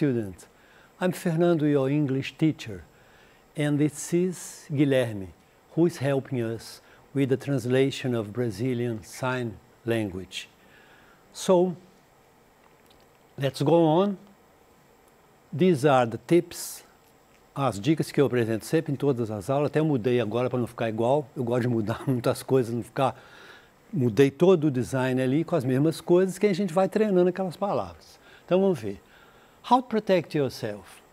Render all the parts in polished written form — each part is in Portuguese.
student. I'm Fernando, your English teacher, and this is Guilherme, who is helping us with the translation of Brazilian Sign Language. So, let's go on. These are the tips, as dicas que eu apresento sempre em todas as aulas. Até mudei agora para não ficar igual. Eu gosto de mudar muitas coisas, não ficar... Mudei todo o design ali com as mesmas coisas que a gente vai treinando aquelas palavras. Então vamos ver. How to protect yourself?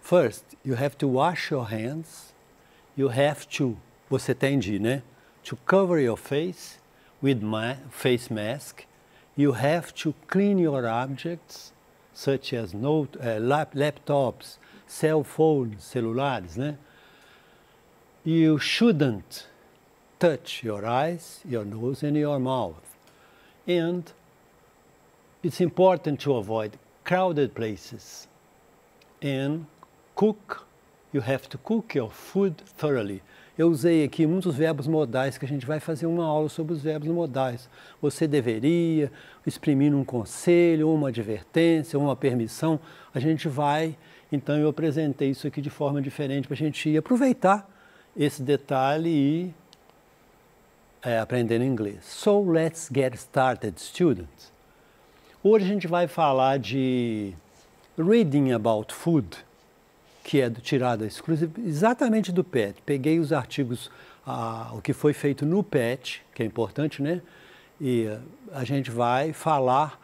First, you have to wash your hands. You have to, você tem de, né? To cover your face with face mask. You have to clean your objects, such as laptops, cell phones, celulares, né? You shouldn't touch your eyes, your nose and your mouth. And it's important to avoid crowded places. And you have to cook your food thoroughly. Eu usei aqui muitos verbos modais, que a gente vai fazer uma aula sobre os verbos modais. Você deveria, exprimindo um conselho, ou uma advertência, ou uma permissão. A gente vai, então eu apresentei isso aqui de forma diferente para a gente aproveitar esse detalhe e aprender inglês. So, let's get started, students. Hoje a gente vai falar de reading about food, que é tirada exatamente do PET. Peguei os artigos, o que foi feito no PET, que é importante, né? E a gente vai falar,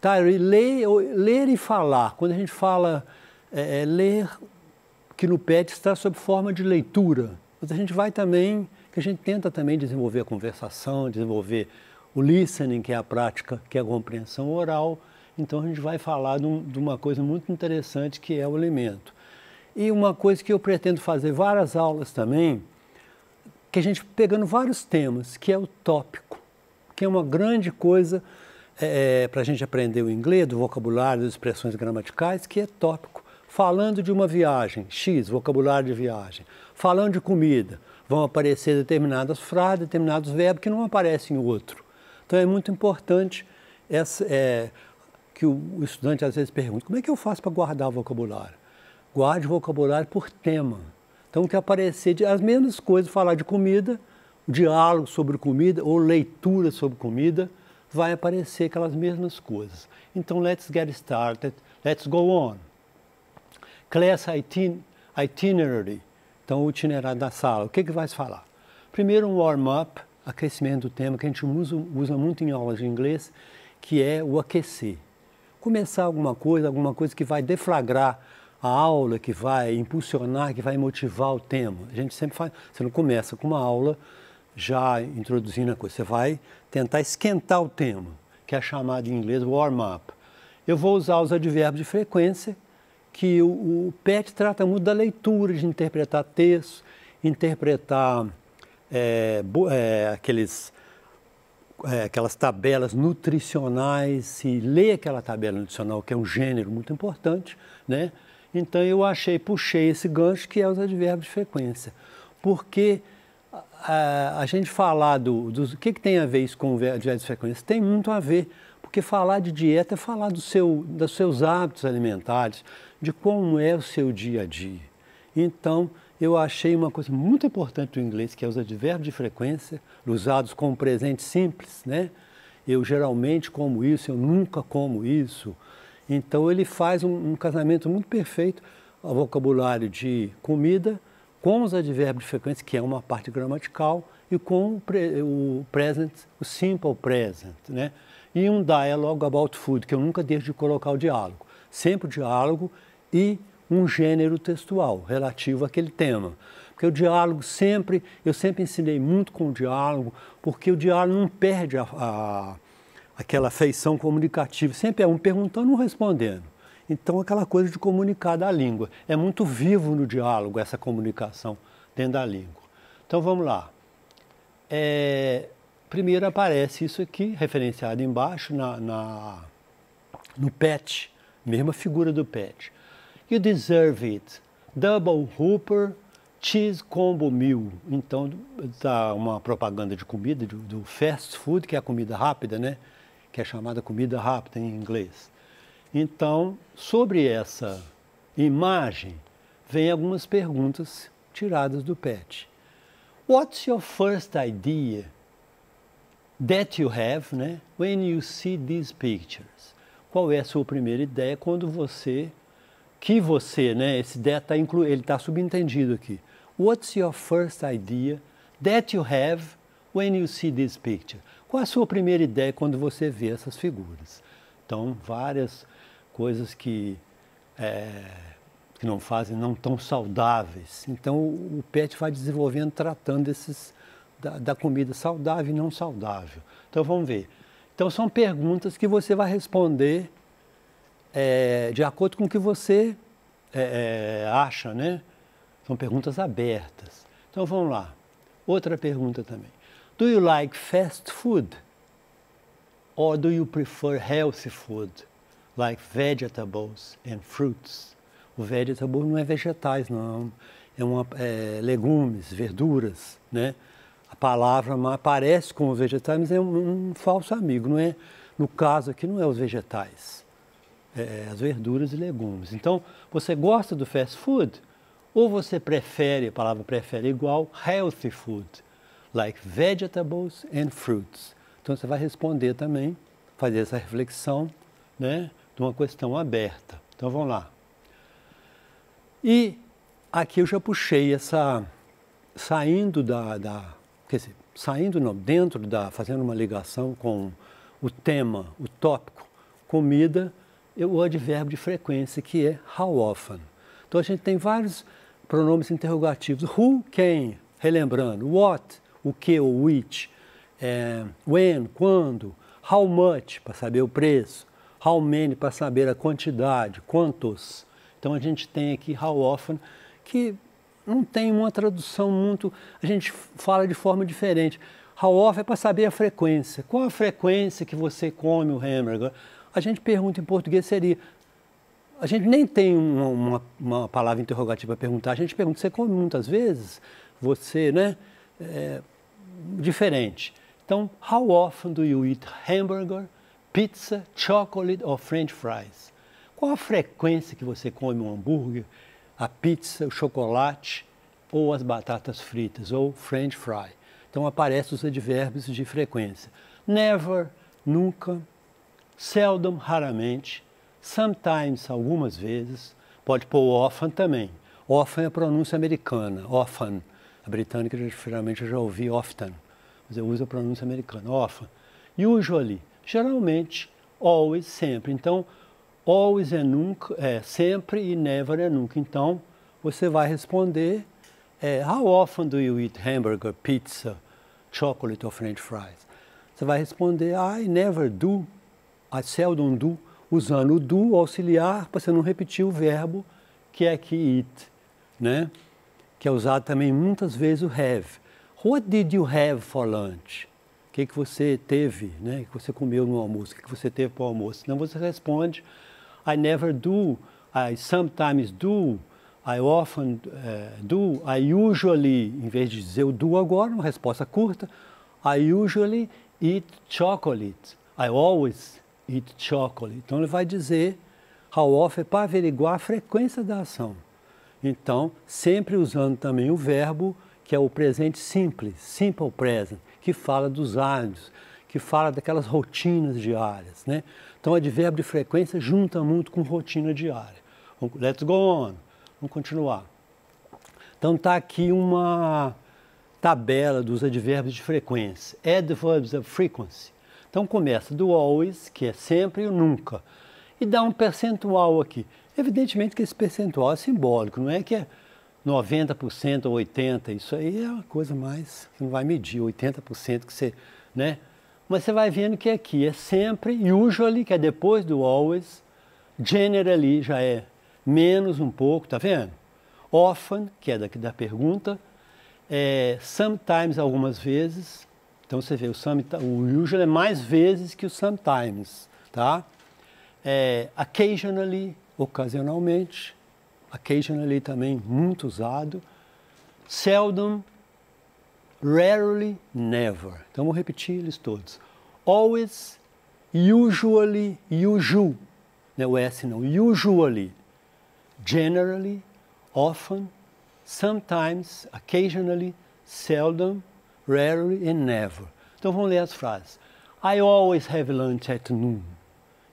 ler e falar. Quando a gente fala ler, que no PET está sob forma de leitura. Mas a gente vai também, que a gente tenta também desenvolver a conversação, desenvolver o listening, que é a prática, que é a compreensão oral. Então a gente vai falar de uma coisa muito interessante, que é o alimento. E uma coisa que eu pretendo fazer várias aulas também, que a gente pegando vários temas, que é o tópico, que é uma grande coisa para a gente aprender o inglês, do vocabulário, das expressões gramaticais, que é tópico. Falando de uma viagem, X, vocabulário de viagem. Falando de comida, vão aparecer determinadas frases, determinados verbos que não aparecem em outro. Então é muito importante que o estudante às vezes pergunta, como é que eu faço para guardar o vocabulário? Guarde o vocabulário por tema. Então, que aparecer as mesmas coisas, falar de comida, diálogo sobre comida ou leitura sobre comida, vai aparecer aquelas mesmas coisas. Então, let's get started. Let's go on. Class itinerary. Então, o itinerário da sala. O que vai se falar? Primeiro, um warm-up, aquecimento do tema, que a gente usa muito em aulas de inglês, que é o aquecer. Começar alguma coisa que vai deflagrar a aula, que vai impulsionar, que vai motivar o tema. A gente sempre faz, você não começa com uma aula já introduzindo a coisa, você vai tentar esquentar o tema, que é chamado em inglês warm-up. Eu vou usar os advérbios de frequência, que o PET trata muito da leitura, de interpretar textos, interpretar aquelas tabelas nutricionais, e ler aquela tabela nutricional, que é um gênero muito importante, né? Então, puxei esse gancho, que é os advérbios de frequência. Porque a gente falar o que tem a ver isso com o advérbio de frequência? Tem muito a ver, porque falar de dieta é falar dos seus hábitos alimentares, de como é o seu dia a dia. Então, eu achei uma coisa muito importante do inglês, que é os advérbios de frequência, usados como presente simples, né? Eu geralmente como isso, eu nunca como isso. Então, ele faz um casamento muito perfeito ao vocabulário de comida, com os advérbios de frequência, que é uma parte gramatical, e com o present, o simple present, né? E um dialogue about food, que eu nunca deixo de colocar o diálogo. Sempre o diálogo e um gênero textual relativo àquele tema. Porque o diálogo eu sempre ensinei muito com o diálogo, porque o diálogo não perde aquela feição comunicativa, sempre é um perguntando e um respondendo. Então, aquela coisa de comunicar da língua. É muito vivo no diálogo essa comunicação dentro da língua. Então, vamos lá. Primeiro aparece isso aqui, referenciado embaixo no PET, mesma figura do PET. You deserve it. Double Whopper Cheese Combo Meal. Então, está uma propaganda de comida, do fast food, que é a comida rápida, né? Que é chamada comida rápida em inglês. Então, sobre essa imagem, vem algumas perguntas tiradas do PET. What's your first idea that you have, né, when you see these pictures? Qual é a sua primeira ideia quando você, né, esse ideia ele está subentendido aqui. What's your first idea that you have when you see this picture? Qual é a sua primeira ideia quando você vê essas figuras? Então, várias coisas que não tão saudáveis. Então, o PET vai desenvolvendo, tratando da comida saudável e não saudável. Então, vamos ver. Então, são perguntas que você vai responder de acordo com o que você acha, né? São perguntas abertas. Então, vamos lá. Outra pergunta também. Do you like fast food? Or do you prefer healthy food, like vegetables and fruits? O vegetable não é vegetais, não. É legumes, verduras, né? A palavra parece com os vegetais, mas é um falso amigo, não é? No caso aqui não é os vegetais, as verduras e legumes. Então, você gosta do fast food? Ou você prefere, a palavra prefere igual, healthy food, like vegetables and fruits. Então, você vai responder também, fazer essa reflexão, né, de uma questão aberta. Então, vamos lá. E aqui eu já puxei saindo fazendo uma ligação com o tema, o tópico, comida, o advérbio de frequência, que é how often. Então, a gente tem vários pronomes interrogativos. Who, quem, relembrando. What, o que ou which. When, quando. How much, para saber o preço. How many, para saber a quantidade, quantos. Então, a gente tem aqui how often, que não tem uma tradução muito... A gente fala de forma diferente. How often é para saber a frequência. Qual a frequência que você come o hambúrguer? A gente pergunta em português seria... A gente nem tem uma palavra interrogativa para perguntar. A gente pergunta, você come muitas vezes? Você, né? Diferente. Então, how often do you eat hamburger, pizza, chocolate or french fries? Qual a frequência que você come um hambúrguer, a pizza, o chocolate ou as batatas fritas ou french fry? Então, aparecem os advérbios de frequência. Never, nunca. Seldom, raramente. Sometimes, algumas vezes. Pode pôr often também. Often é a pronúncia americana. Often. A britânica, geralmente, eu já ouvi often. Mas eu uso a pronúncia americana. Often. Usually. Geralmente. Always, sempre. Então, always é nunca, sempre, e never é nunca. Então, você vai responder, how often do you eat hamburger, pizza, chocolate or french fries? Você vai responder, I never do, I seldom do, usando o do auxiliar para você não repetir o verbo que é aqui eat, né? Que é usado também muitas vezes o have. What did you have for lunch? O que você teve, né? Que você comeu no almoço? O que você teve para o almoço? Então você responde, I never do, I sometimes do, I often do, I usually, em vez de dizer o do agora, uma resposta curta, I usually eat chocolate, I always eat chocolate. Então ele vai dizer how often para averiguar a frequência da ação. Então, sempre usando também o verbo, que é o presente simples, simple present, que fala dos hábitos, que fala daquelas rotinas diárias, né? Então, o advérbio de frequência junta muito com rotina diária. Let's go on. Vamos continuar. Então, está aqui uma tabela dos advérbios de frequência. Adverbs of frequency. Então, começa do always, que é sempre, e o nunca. E dá um percentual aqui. Evidentemente que esse percentual é simbólico, não é que é 90% ou 80%. Isso aí é uma coisa mais, você não vai medir, 80% que você, né? Mas você vai vendo que aqui é sempre, usually, que é depois do always, generally já é menos um pouco, tá vendo? Often, que é daqui da pergunta, sometimes, algumas vezes. Então você vê, o usually é mais vezes que o sometimes, tá? Occasionally, ocasionalmente. Occasionally também muito usado. Seldom, rarely, never. Então vou repetir eles todos. Always, usually, usual. né? O S não. Usually, generally, often, sometimes, occasionally, seldom, rarely and never. Então vamos ler as frases. I always have lunch at noon.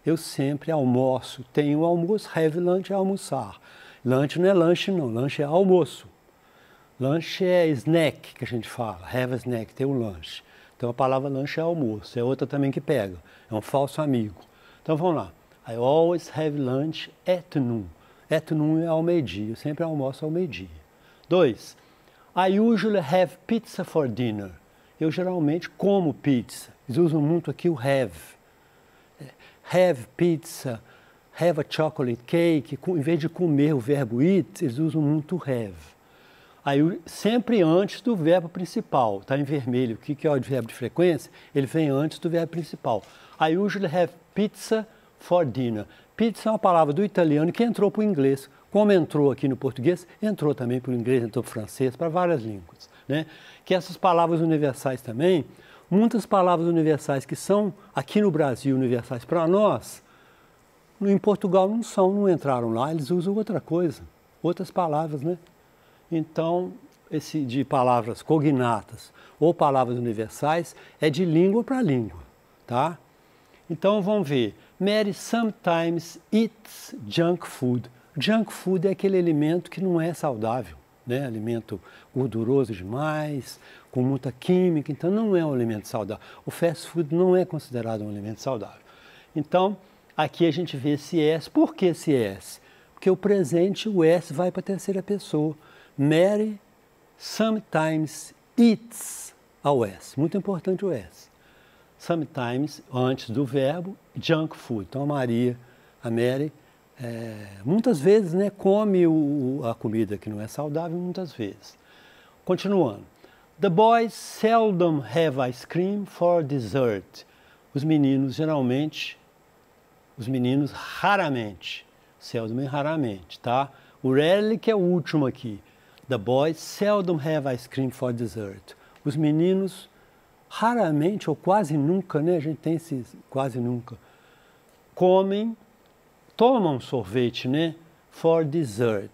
Eu sempre almoço. Tenho almoço, have lunch é almoçar. Lunch não é lanche não, lanche é almoço. Lanche é snack, que a gente fala. Have a snack, tem um lanche. Então a palavra lanche é almoço. É outra também que pega. É um falso amigo. Então vamos lá. I always have lunch at noon. At noon é ao meio-dia. Eu sempre almoço ao meio-dia. 2. I usually have pizza for dinner. Eu geralmente como pizza. Eles usam muito aqui o have. Have pizza, have a chocolate cake. Em vez de comer o verbo eat, eles usam muito have. Aí, sempre antes do verbo principal. Está em vermelho. O que é o verbo de frequência? Ele vem antes do verbo principal. I usually have pizza for dinner. Pizza é uma palavra do italiano que entrou para o inglês. Como entrou aqui no português, entrou também para o inglês, entrou para o francês, para várias línguas, né? Que essas palavras universais também, muitas palavras universais que são aqui no Brasil universais para nós, em Portugal não são, não entraram lá, eles usam outra coisa, outras palavras, né? Então, esse de palavras cognatas ou palavras universais é de língua para língua, tá? Então vamos ver. Mary sometimes eats junk food. Junk food é aquele alimento que não é saudável, né? Alimento gorduroso demais, com muita química, então não é um alimento saudável. O fast food não é considerado um alimento saudável. Então, aqui a gente vê esse S. Por que esse S? Porque o presente, o S vai para a terceira pessoa. Mary sometimes eats ao S. Muito importante o S. Sometimes, antes do verbo, junk food. Então, a Mary, muitas vezes, né, come a comida que não é saudável, muitas vezes. Continuando. The boys seldom have ice cream for dessert. Os meninos raramente, seldom é raramente, tá? O rarely que é o último aqui. The boys seldom have ice cream for dessert. Os meninos raramente ou quase nunca, né? A gente tem esses quase nunca, tomam sorvete, né? For dessert.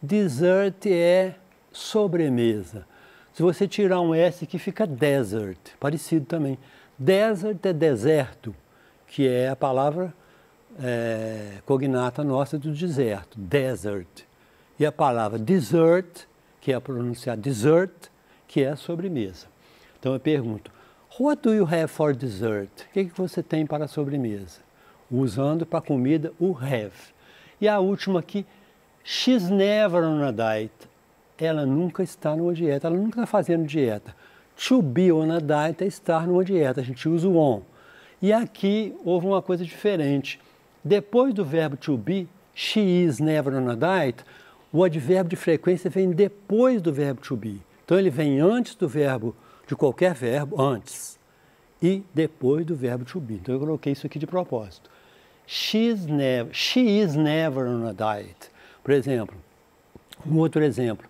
Dessert é sobremesa. Se você tirar um S aqui, fica desert, parecido também. Desert é deserto, que é a palavra cognata nossa do deserto, desert. E a palavra dessert, que é pronunciar dessert, que é a sobremesa. Então eu pergunto, what do you have for dessert? O que você tem para a sobremesa? Usando para comida o have. E a última aqui, she's never on a diet. Ela nunca está numa dieta, ela nunca está fazendo dieta. To be on a diet é estar numa dieta, a gente usa o on. E aqui houve uma coisa diferente. Depois do verbo to be, she is never on a diet, o advérbio de frequência vem depois do verbo to be. Então ele vem antes do verbo, de qualquer verbo, antes, e depois do verbo to be. Então eu coloquei isso aqui de propósito. She is never on a diet. Por exemplo, um outro exemplo.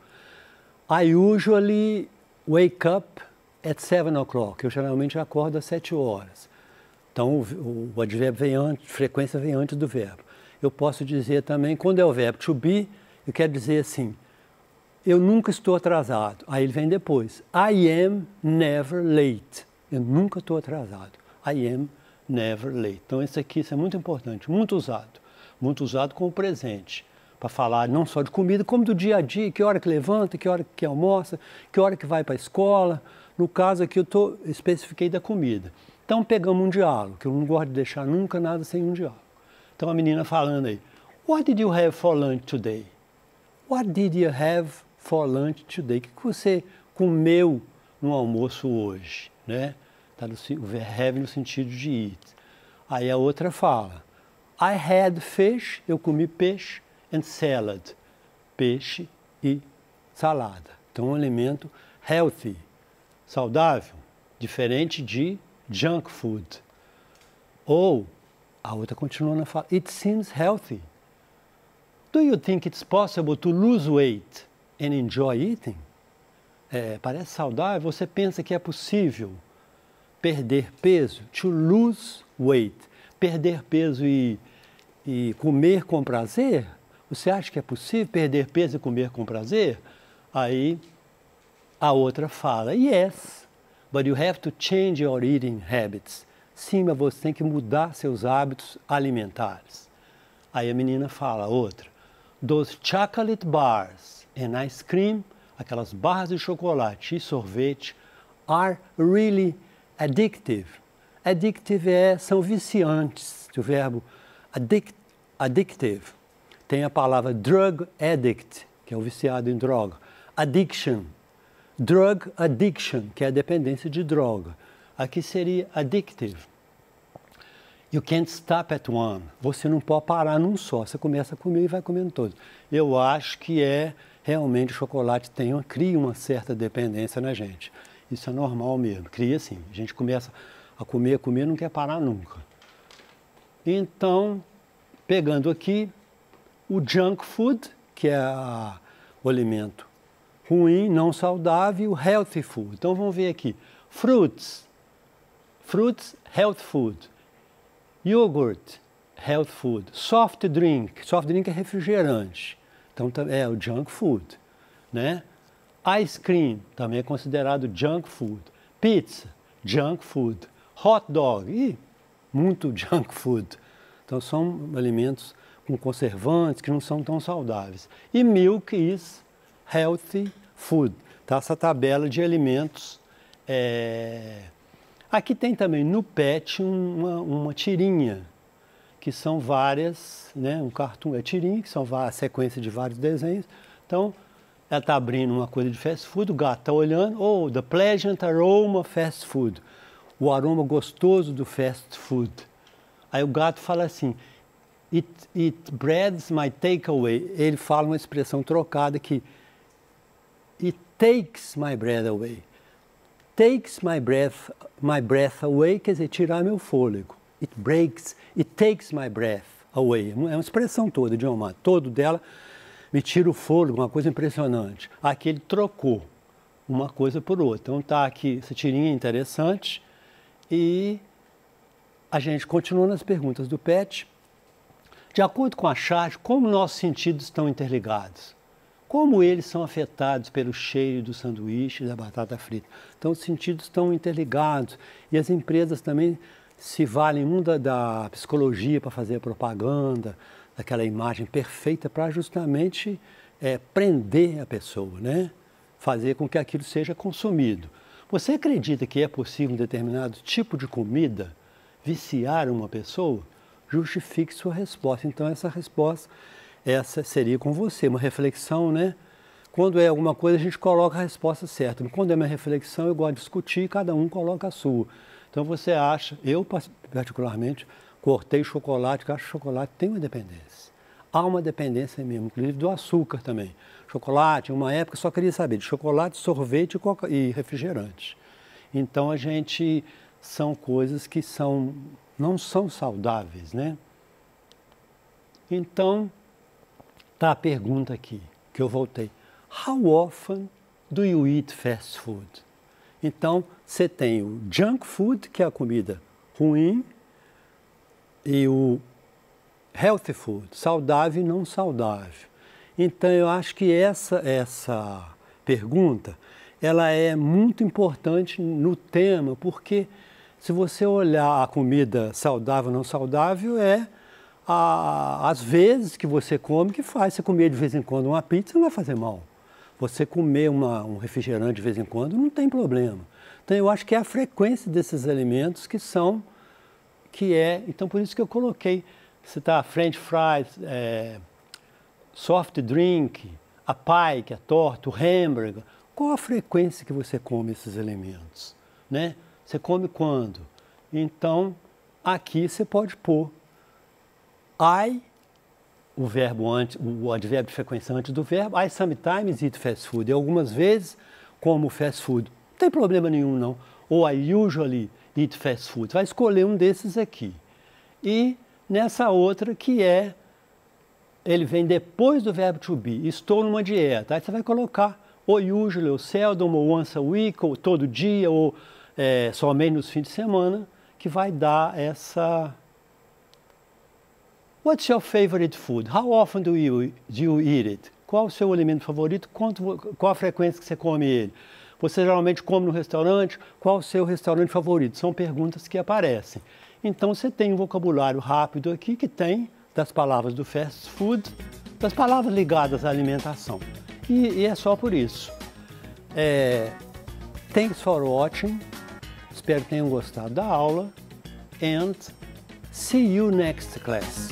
I usually wake up at 7 o'clock. Eu geralmente acordo às 7 horas. Então o advérbio vem antes, frequência vem antes do verbo. Eu posso dizer também, quando é o verbo to be, eu quero dizer assim, eu nunca estou atrasado. Aí ele vem depois. I am never late. Eu nunca estou atrasado. I am never late. Então isso é muito importante, muito usado como presente, para falar não só de comida, como do dia a dia, que hora que levanta, que hora que almoça, que hora que vai para a escola. No caso aqui eu especifiquei da comida. Então pegamos um diálogo, que eu não gosto de deixar nunca nada sem um diálogo. Então a menina falando aí, what did you have for lunch today? What did you have for lunch today? O que você comeu no almoço hoje, né? Tá o have no sentido de eat. Aí a outra fala, I had fish, eu comi peixe, and salad, peixe e salada. Então um alimento healthy, saudável, diferente de junk food. Ou a outra continua a falar, it seems healthy. Do you think it's possible to lose weight and enjoy eating? Parece saudável, você pensa que é possível perder peso, to lose weight, perder peso e e comer com prazer? Você acha que é possível perder peso e comer com prazer? Aí a outra fala, yes, but you have to change your eating habits. Sim, mas você tem que mudar seus hábitos alimentares. Aí a menina fala, outra, those chocolate bars and ice cream, aquelas barras de chocolate e sorvete, are really addictive. Addictive são viciantes, o verbo addictive. Tem a palavra drug addict, que é o viciado em droga. Addiction. Drug addiction, que é a dependência de droga. Aqui seria addictive. You can't stop at one. Você não pode parar num só. Você começa a comer e vai comendo todos. Eu acho que realmente o chocolate cria uma certa dependência na gente. Isso é normal mesmo, cria sim. A gente começa a comer, não quer parar nunca. Então, pegando aqui, o junk food, que é o alimento ruim, não saudável, e o healthy food. Então, vamos ver aqui. Fruits, health food. Yogurt, health food. Soft drink é refrigerante. Então, é o junk food, né? Ice cream, também é considerado junk food. Pizza, junk food. Hot dog, muito junk food. Então, são alimentos com conservantes que não são tão saudáveis. E milk is healthy food. Tá? Essa tabela de alimentos. Aqui tem também no PET uma tirinha, que são várias, né? Um cartoon é tirinha, que são a sequência de vários desenhos. Então, ela está abrindo uma coisa de fast food, o gato está olhando, the pleasant aroma fast food. O aroma gostoso do fast food. Aí o gato fala assim, it breeds my takeaway. Ele fala uma expressão trocada que it takes my breath away. Takes my breath away quer dizer tirar meu fôlego. It takes my breath away. É uma expressão toda, idioma todo dela, me tira o fôlego, uma coisa impressionante. Aqui ele trocou uma coisa por outra. Então tá aqui, essa tirinha interessante. E a gente continua nas perguntas do PET. De acordo com a charge, como nossos sentidos estão interligados? Como eles são afetados pelo cheiro do sanduíche e da batata frita? Então, os sentidos estão interligados. E as empresas também se valem muito da psicologia para fazer a propaganda, daquela imagem perfeita para justamente prender a pessoa, né? Fazer com que aquilo seja consumido. Você acredita que é possível um determinado tipo de comida viciar uma pessoa? Justifique sua resposta. Então, essa resposta, essa seria com você, uma reflexão, né? Quando é alguma coisa, a gente coloca a resposta certa. Quando é uma reflexão, eu gosto de discutir, cada um coloca a sua. Então, você acha, eu particularmente, cortei chocolate, porque acho que chocolate tem uma dependência. Há uma dependência mesmo, inclusive do açúcar também. Chocolate, em uma época, só queria saber de chocolate, sorvete e refrigerante. Então, são coisas que não são saudáveis, né? Então, tá a pergunta aqui, que eu voltei. How often do you eat fast food? Então, você tem o junk food, que é a comida ruim, e o healthy food, saudável e não saudável. Então, eu acho que essa pergunta, ela é muito importante no tema, porque se você olhar a comida saudável ou não saudável, às vezes que você come que faz. Você comer de vez em quando uma pizza não vai fazer mal. Você comer um refrigerante de vez em quando não tem problema. Então, eu acho que é a frequência desses alimentos então por isso que eu coloquei, você tá French fries, soft drink, a pie, que é a torta, o hambúrguer. Qual a frequência que você come esses alimentos, né? Você come quando? Então, aqui você pode pôr o advérbio de frequência antes do verbo. I sometimes eat fast food. E algumas vezes como fast food. Não tem problema nenhum, não. Ou I usually eat fast food. Vai escolher um desses aqui. E nessa outra que ele vem depois do verbo to be. Estou numa dieta. Aí você vai colocar ou usually, ou seldom, ou once a week, ou todo dia, ou somente nos fins de semana, que vai dar What's your favorite food? How often do you eat it? Qual o seu alimento favorito? Qual a frequência que você come ele? Você geralmente come no restaurante? Qual o seu restaurante favorito? São perguntas que aparecem. Então você tem um vocabulário rápido aqui que tem das palavras do fast food, das palavras ligadas à alimentação. E é só por isso. Thanks for watching. Espero que tenham gostado da aula. And see you next class.